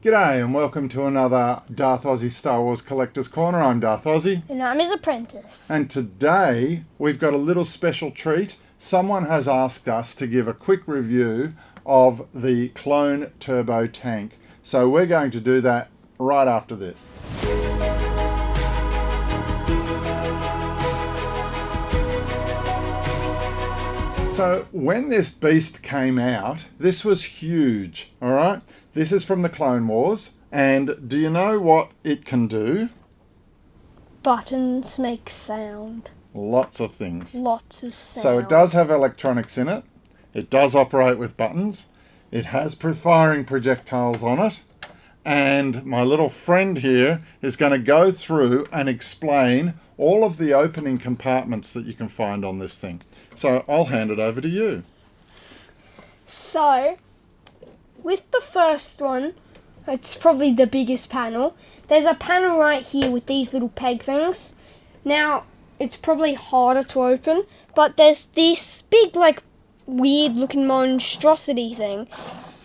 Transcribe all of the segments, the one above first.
G'day and welcome to another Darthozzie Star Wars Collector's Corner. I'm Darthozzie. And I'm his apprentice. And today we've got a little special treat. Someone has asked us to give a quick review of the clone turbo tank. So we're going to do that right after this. So when this beast came out, this was huge, all right? This is from the Clone Wars, and do you know what it can do? Buttons make sound. Lots of things. Lots of sound. So it does have electronics in it. It does operate with buttons. It has firing projectiles on it. And my little friend here is going to go through and explain all of the opening compartments that you can find on this thing. So I'll hand it over to you. So, with the first one, it's probably the biggest panel. There's a panel right here with these little peg things. Now, it's probably harder to open, but there's this big, like, weird looking monstrosity thing.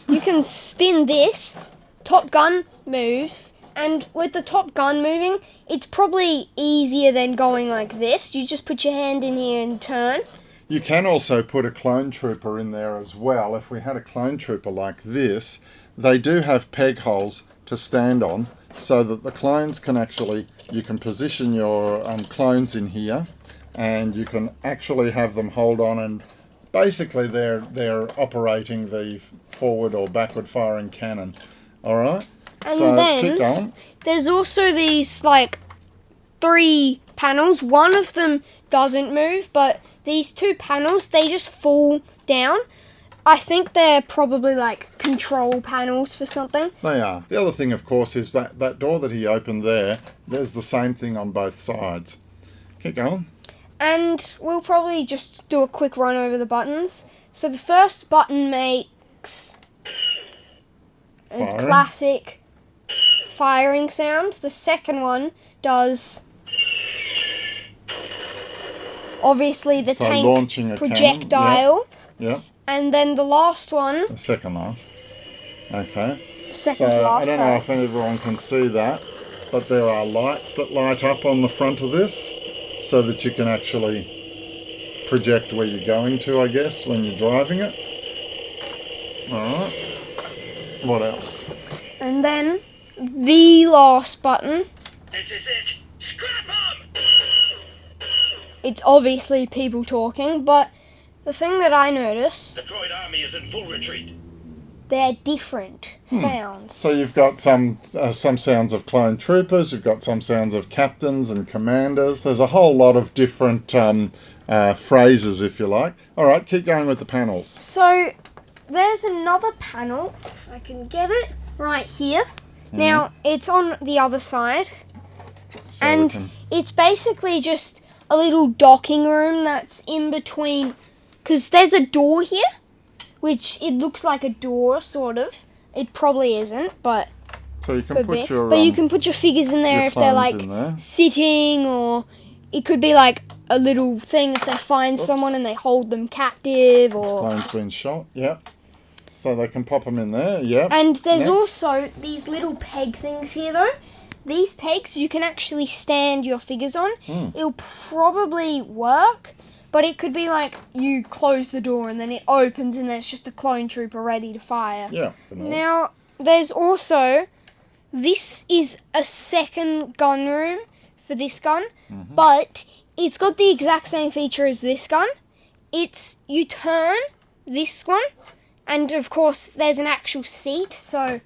You can spin this, Top Gun moves, and with the Top Gun moving, it's probably easier than going like this. You just put your hand in here and turn. You can also put a clone trooper in there as well. If we had a clone trooper like this, they do have peg holes to stand on so that the clones can actually, you can position your clones in here and you can actually have them hold on, and basically they're operating the forward or backward firing cannon. All right? And so then keep going. There's also these like 3 panels. One of them doesn't move, but these 2 panels, they just fall down. I think they're probably like control panels for something. They are. The other thing, of course, is that door that he opened there, there's the same thing on both sides. Keep going. And we'll probably just do a quick run over the buttons. So the first button makes a classic firing sound. The second one does obviously the tank launching a projectile. Yep. And then the last one. The second last. Okay. Second to last. I don't know if everyone can see that, but there are lights that light up on the front of this so that you can actually project where you're going to, I guess, when you're driving it. Alright. What else? And then the last button. This is it. Scrap 'em! It's obviously people talking, but the thing that I noticed, The droid army is in full retreat. they're different sounds. So you've got some sounds of clone troopers, you've got some sounds of captains and commanders. There's a whole lot of different phrases, if you like. Alright, keep going with the panels. So there's another panel, if I can get it, right here. Now, it's on the other side, So and it's basically just a little docking room that's in between, because there's a door here, which it looks like a door, sort of. It probably isn't, but so you can could put be. your But you can put your figures in there your if they're clones like in there. sitting, or it could be like a little thing if they find someone and they hold them captive, or... Clone's been shot, yep. So they can pop them in there, yep. And there's Next. also these little peg things here, though. These pegs you can actually stand your figures on. It'll probably work, but it could be like you close the door and then it opens and there's just a clone trooper ready to fire. Yeah. Now, there's also... This is a second gun room for this gun, but it's got the exact same feature as this gun. It's, you turn this one, and of course there's an actual seat, so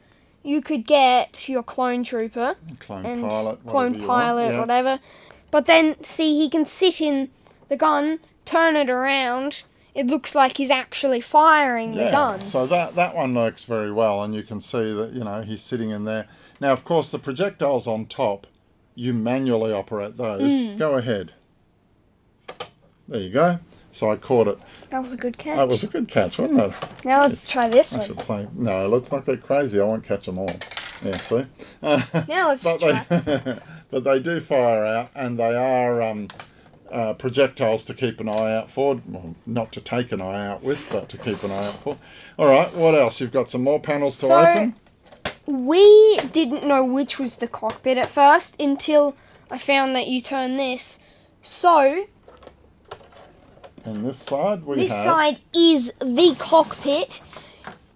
you could get your clone trooper Clone and pilot, clone pilot, yeah. whatever. But then, see, he can sit in the gun, turn it around. It looks like he's actually firing the gun. So that one works very well, and you can see that, you know, he's sitting in there. Now, of course, the projectiles on top, you manually operate those. Go ahead. There you go. So I caught it. That was a good catch. That was a good catch, wasn't it? Now let's try this I one. should play. No, let's not get crazy. I won't catch them all. Yeah, see? Now let's try. But they do fire out, and they are projectiles to keep an eye out for. Well, not to take an eye out with, but to keep an eye out for. All right, what else? You've got some more panels to open? we didn't know which was the cockpit at first until I found that you turn this. So, And this side we this have... side is the cockpit.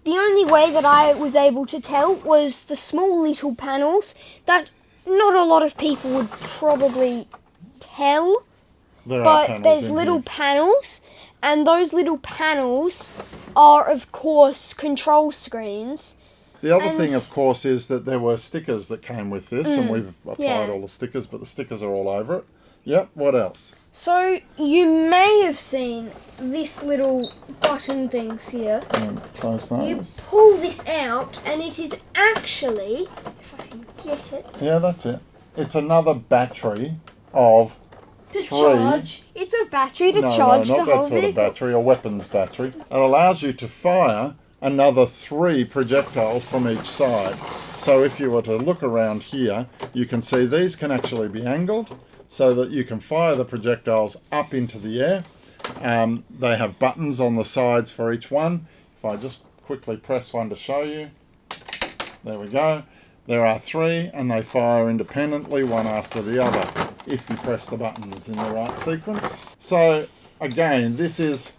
The only way that I was able to tell was the small little panels that not a lot of people would probably tell. There are But panels there's in little here. panels, and those little panels are, of course, control screens. The other and- thing, of course, is that there were stickers that came with this, and we've applied yeah. all the stickers, but the stickers are all over it. Yep, what else? So you may have seen this little button things here. Close You those. pull this out, and it is actually, if I can get it, Yeah, that's it. It's another battery of to three. charge. It's a battery to no, charge not the that whole sort of vehicle. battery, a weapons battery. It allows you to fire another 3 projectiles from each side. So if you were to look around here, you can see these can actually be angled so that you can fire the projectiles up into the air. They have buttons on the sides for each one. If I just quickly press one to show you, there we go. There are 3 and they fire independently, one after the other, if you press the buttons in the right sequence. So again, this is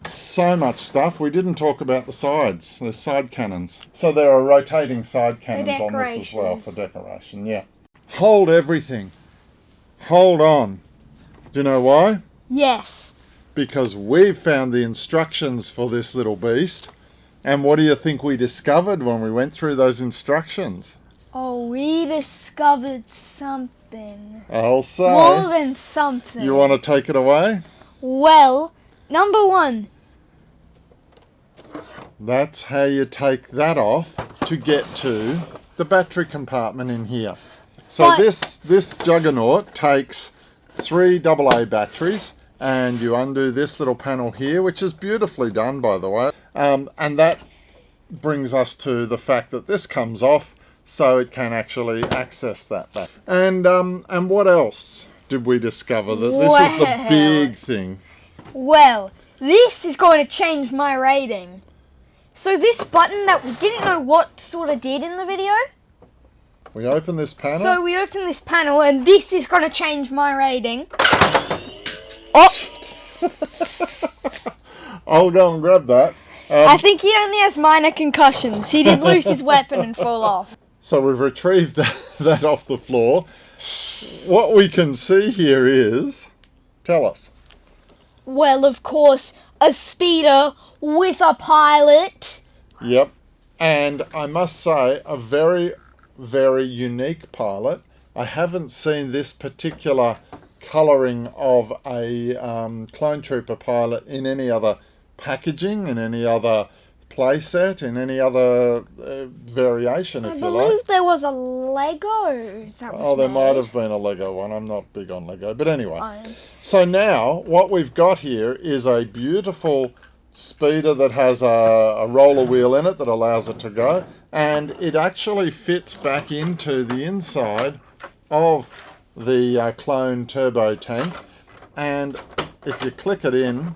so much stuff. We didn't talk about the sides. There's side cannons. So there are rotating side cannons on this as well for decoration, yeah. Hold everything. Hold on. Do you know why? Yes. Because we found the instructions for this little beast. And what do you think we discovered when we went through those instructions? Oh, we discovered something. I'll say. More than something. You want to take it away? Well, number 1. That's how you take that off to get to the battery compartment in here. So But- this juggernaut takes 3 AA batteries, and you undo this little panel here, which is beautifully done, by the way. And that brings us to the fact that this comes off, so it can actually access that back. And what else did we discover? That this is the Well. big thing. Well, this is going to change my rating. So this button that we didn't know what sort of did in the video. We open this panel. So we open this panel and this is going to change my rating. Oh, I'll go and grab that. I think he only has minor concussions. He did lose his weapon and fall off. So we've retrieved that off the floor. What we can see here is... Tell us. Well, of course, a speeder with a pilot. Yep. And I must say, a very, very unique pilot. I haven't seen this particular colouring of a clone trooper pilot in any other packaging, in any other playset, in any other variation, if I you like. believe there was a Lego that was Oh, there might made. have been a Lego one. I'm not big on Lego. But anyway. Oh. So now, what we've got here is a beautiful speeder that has a roller wheel in it that allows it to go. And it actually fits back into the inside of the clone turbo tank. And if you click it in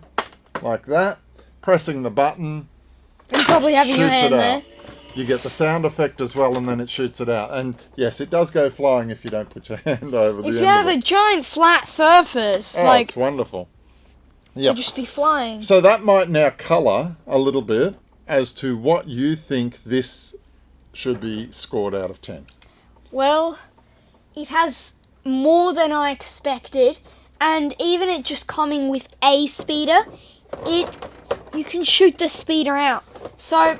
like that, pressing the button, And probably having your shoots hand it there. out. You get the sound effect as well, and then it shoots it out. And yes, it does go flying if you don't put your hand over the If end you have of a it. giant flat surface, Oh, like, it's wonderful. you'll Yep. just be flying. So that might now colour a little bit as to what you think this should be scored out of 10. Well, it has more than I expected, and even it just coming with a speeder, you can shoot the speeder out. So,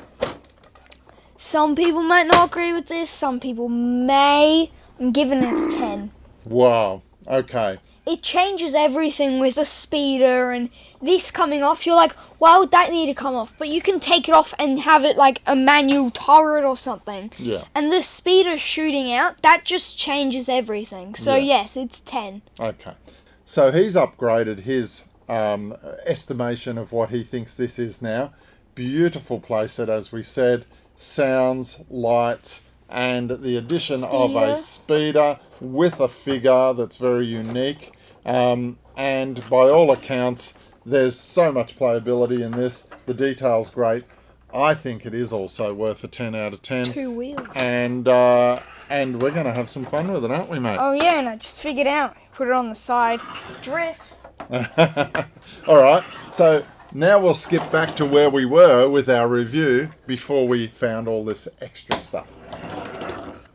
some people might not agree with this, some people may. I'm giving it a 10. Wow. Okay. It changes everything with a speeder, and this coming off, you're like, why would that need to come off? But you can take it off and have it like a manual turret or something. Yeah. And the speeder shooting out, that just changes everything. So Yeah. yes, it's 10. Okay. So he's upgraded his estimation of what he thinks this is now. Beautiful playset, as we said. Sounds, lights, and the addition of a speeder with a figure that's very unique. And by all accounts, there's so much playability in this. The detail's great. I think it is also worth a 10 out of 10. 2 wheels. And we're going to have some fun with it, aren't we, mate? Oh yeah, and I just figured out. Put it on the side. Drifts. All right, so now we'll skip back to where we were with our review before we found all this extra stuff.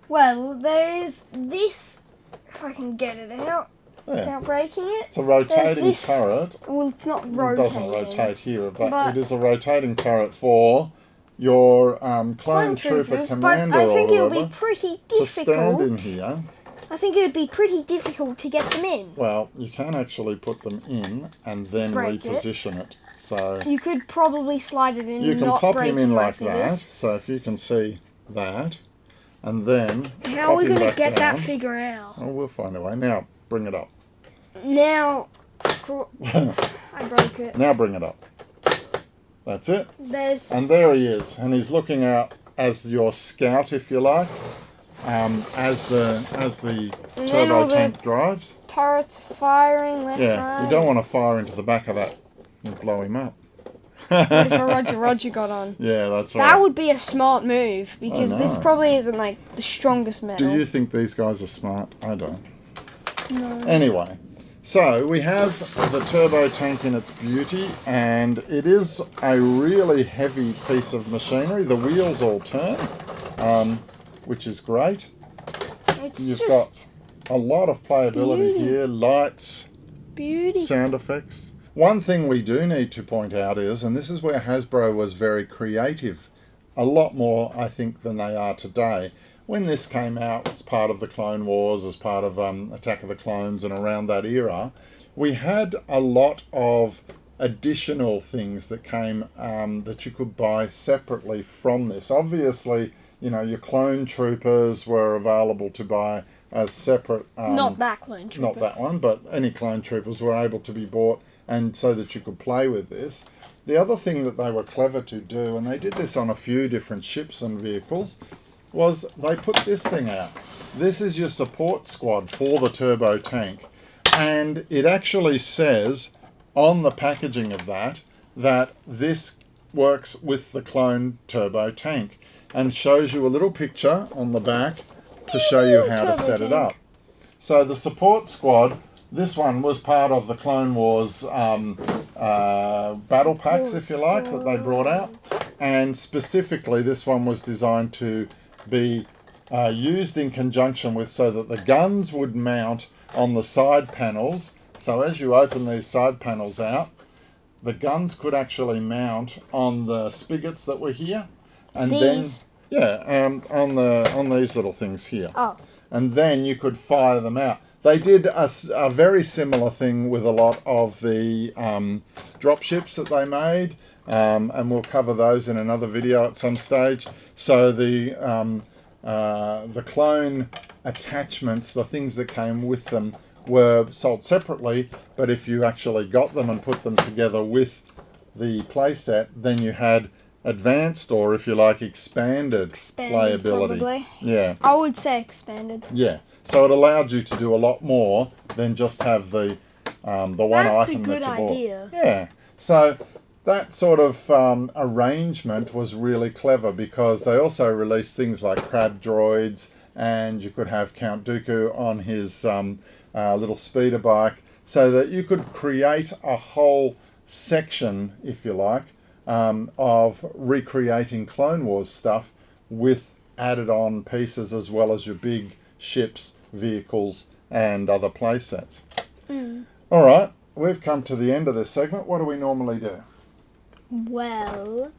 Well, there's this, if I can get it out without breaking it. It's a rotating this turret. Well, it's not It rotating. doesn't rotate here, but But- it is a rotating turret for your clone trooper troopers, commander but I think or it would be whatever pretty to stand in difficult. here. I think it would be pretty difficult to get them in. Well, you can actually put them in and then Break it. reposition it. So You could probably slide it in you and can not pop break him in my like that. fingers. So if you can see that, and then How pop are we him going to back get down. that figure out? Oh, we'll find a way. Now, bring it up. Now, I broke it. Now bring it up. That's it. There's And there he is. And he's looking out as your scout, if you like, as the And then all turbo the- tank drives. turrets firing left, Yeah, right. you don't want to fire into the back of that. You'll blow him up. What if a Roger got on? Yeah, that's right. That would be a smart move because this know. probably isn't like the strongest metal. Do you think these guys are smart? I don't. No. Anyway, so we have the turbo tank in its beauty, and it is a really heavy piece of machinery. The wheels all turn, which is great. It's You've just A lot of playability Beauty. here, lights, beauty. sound effects. One thing we do need to point out is, and this is where Hasbro was very creative, a lot more, I think, than they are today. When this came out as part of the Clone Wars, as part of Attack of the Clones and around that era, we had a lot of additional things that came that you could buy separately from this. Obviously, you know, your clone troopers were available to buy as separate. Not that clone trooper. Not that one, but any clone troopers were able to be bought, and so that you could play with this. The other thing that they were clever to do, and they did this on a few different ships and vehicles, was they put this thing out. This is your support squad for the turbo tank, and it actually says on the packaging of that this works with the clone turbo tank, and shows you a little picture on the back to show you how to Turbo set it tank. up. So the support squad, this one was part of the Clone Wars battle packs, if you like, that they brought out. And specifically, this one was designed to be used in conjunction with, so that the guns would mount on the side panels. So as you open these side panels out, the guns could actually mount on the spigots that were here. And These? then, on these little things here. Oh. And then you could fire them out. They did a very similar thing with a lot of the drop ships that they made, and we'll cover those in another video at some stage. So the clone attachments, the things that came with them, were sold separately, but if you actually got them and put them together with the playset, then you had advanced, or if you like, expanded playability. Probably. Yeah. I would say expanded. Yeah, so it allowed you to do a lot more than just have the one That's a item good that you bought. idea. Yeah, so that sort of arrangement was really clever, because they also released things like crab droids, and you could have Count Dooku on his little speeder bike, so that you could create a whole section, if you like, of recreating Clone Wars stuff with added on pieces, as well as your big ships, vehicles, and other play sets. All right, we've come to the end of this segment. What do we normally do? Well,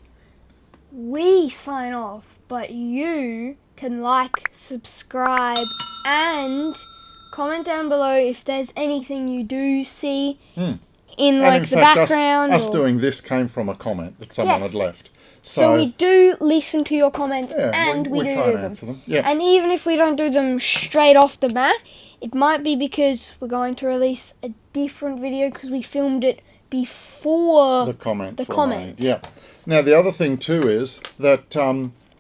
we sign off, but you can like, subscribe, and comment down below if there's anything you do see in And like in the fact, background. us or- doing this came from a comment that someone Yes. had left. So we do listen to your comments, yeah, and we do try do and them. answer them. Yeah. And even if we don't do them straight off the bat, it might be because we're going to release a different video because we filmed it before the comments the were comment. made. Yeah. Now the other thing too is that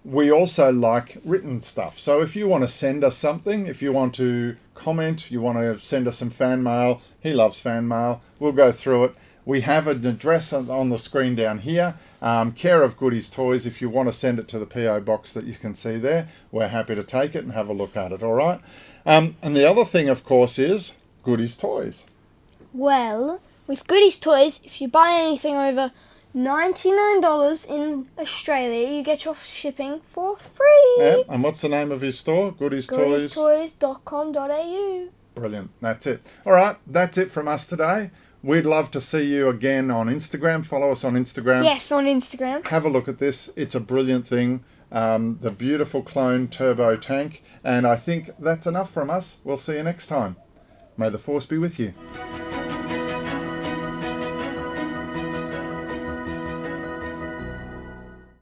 we also like written stuff. So if you want to send us something, if you want to comment, you want to send us some fan mail, he loves fan mail, we'll go through it. We have an address on the screen down here. Care of Goodies Toys. If you want to send it to the PO box that you can see there, we're happy to take it and have a look at it, all right? And the other thing, of course, is Goodies Toys. Well, with Goodies Toys, if you buy anything over $99 in Australia, you get your shipping for free. Yeah, and what's the name of his store? Goodies Toys. GoodiesToys.com.au. Brilliant. That's it. All right, that's it from us today. We'd love to see you again on Instagram. Follow us on Instagram. Yes, on Instagram. Have a look at this. It's a brilliant thing. The beautiful clone turbo tank. And I think that's enough from us. We'll see you next time. May the force be with you.